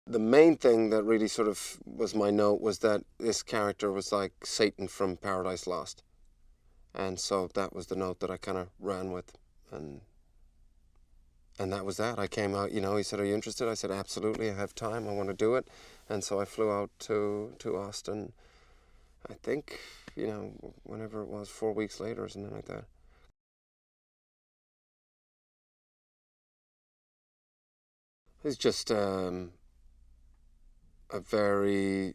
The main thing that really sort of was my note was that this character was like Satan from Paradise Lost. And so that was the note that I kind of ran with. And that was that. I came out, he said, "Are you interested?" I said, "Absolutely, I have time, I want to do it." And so I flew out to Austin, I think, whenever it was, 4 weeks later or something like that. He's just a very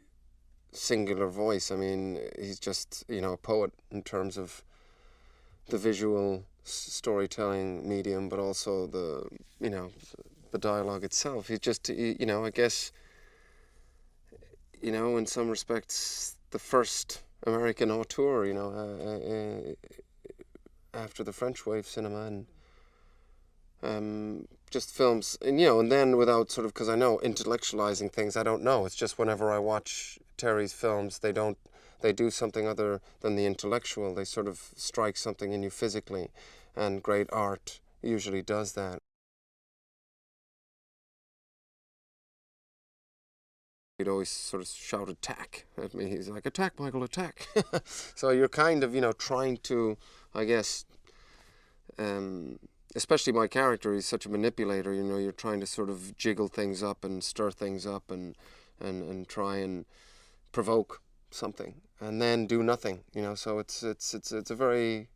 singular voice. I mean, he's just, a poet in terms of the visual storytelling medium, but also the dialogue itself. He's just, I guess, in some respects, the first American auteur, after the French Wave cinema, and just films, and then without sort of, because I know intellectualizing things, I don't know. It's just whenever I watch Terry's films, they do something other than the intellectual. They sort of strike something in you physically, and great art usually does that. He'd always sort of shout "attack" at me. He's like, "Attack, Michael, attack." So you're kind of, trying to, I guess, especially my character, he's such a manipulator, you're trying to sort of jiggle things up and stir things up and try and provoke something and then do nothing, so it's a very,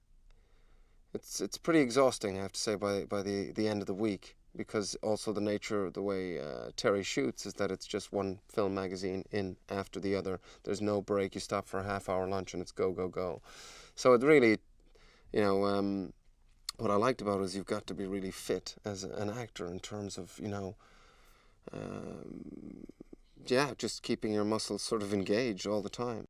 it's pretty exhausting, I have to say, by the end of the week, because also the nature of the way Terry shoots is that it's just one film magazine in after the other. There's no break. You stop for a half-hour lunch and it's go, go, go. So it really, what I liked about it is you've got to be really fit as an actor in terms of, just keeping your muscles sort of engaged all the time.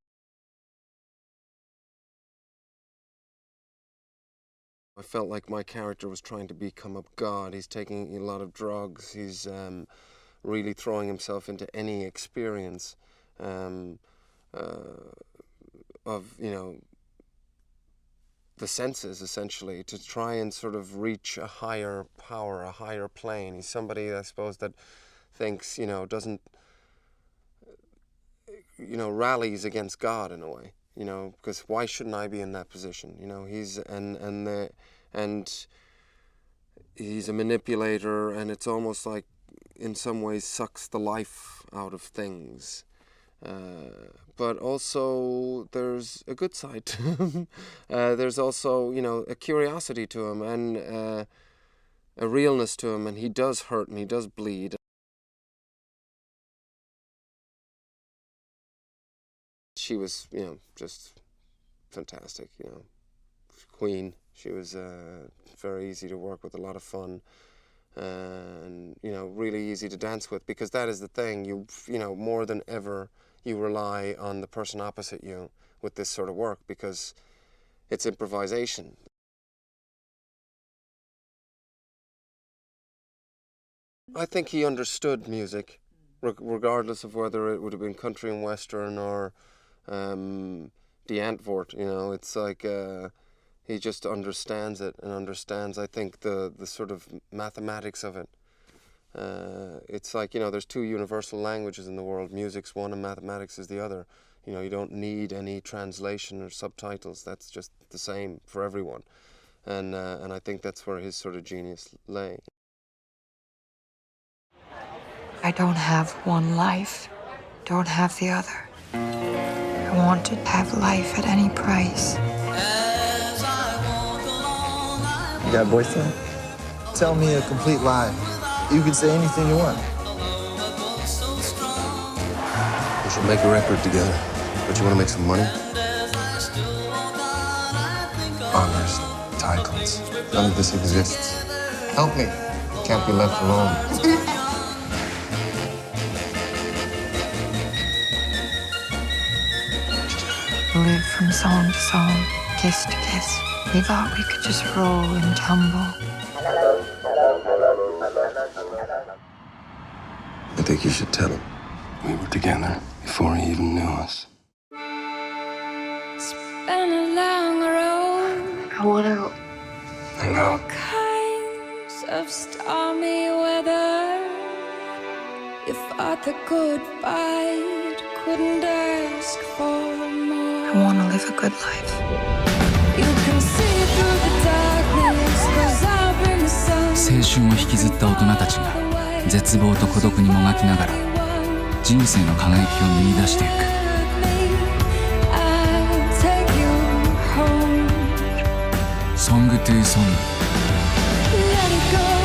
I felt like my character was trying to become a god. He's taking a lot of drugs. He's really throwing himself into any experience of, the senses, essentially, to try and sort of reach a higher power, a higher plane. He's somebody, I suppose, that thinks, doesn't, rallies against God in a way, because why shouldn't I be in that position? He's, and he's a manipulator, and it's almost like, in some ways, sucks the life out of things. But also there's a good side to him. There's also, a curiosity to him, and a realness to him, and he does hurt and he does bleed. She was, just fantastic, Queen. She was very easy to work with, a lot of fun, and, really easy to dance with, because that is the thing. You more than ever, you rely on the person opposite you with this sort of work, because it's improvisation. I think he understood music, regardless of whether it would have been country and western or the Antwoord. It's like he just understands it, and understands, I think, the sort of mathematics of it. It's like, there's two universal languages in the world. Music's one and mathematics is the other. You don't need any translation or subtitles. That's just the same for everyone. And I think that's where his sort of genius lay. I don't have one life, don't have the other. I want to have life at any price. You got a boyfriend? Tell me a complete lie. You can say anything you want. We should make a record together. Don't you want to make some money? Honors, titles. None of this exists. Help me. Can't be left alone. Live from song to song, kiss to kiss. We thought we could just roll and tumble. I think you should tell him. We were together before he even knew us. It's been a long road. I want out. I know. All kinds of stormy weather. If I the goodbye couldn't ask for more. I want to live a good life. You can see through the darkness 'cause I'll bring the sun. 青春を引きずった大人たちが絶望と孤独にもがきながら人生の輝きを見出していく。I'll take you home. ソングトゥーソング。 Let it go.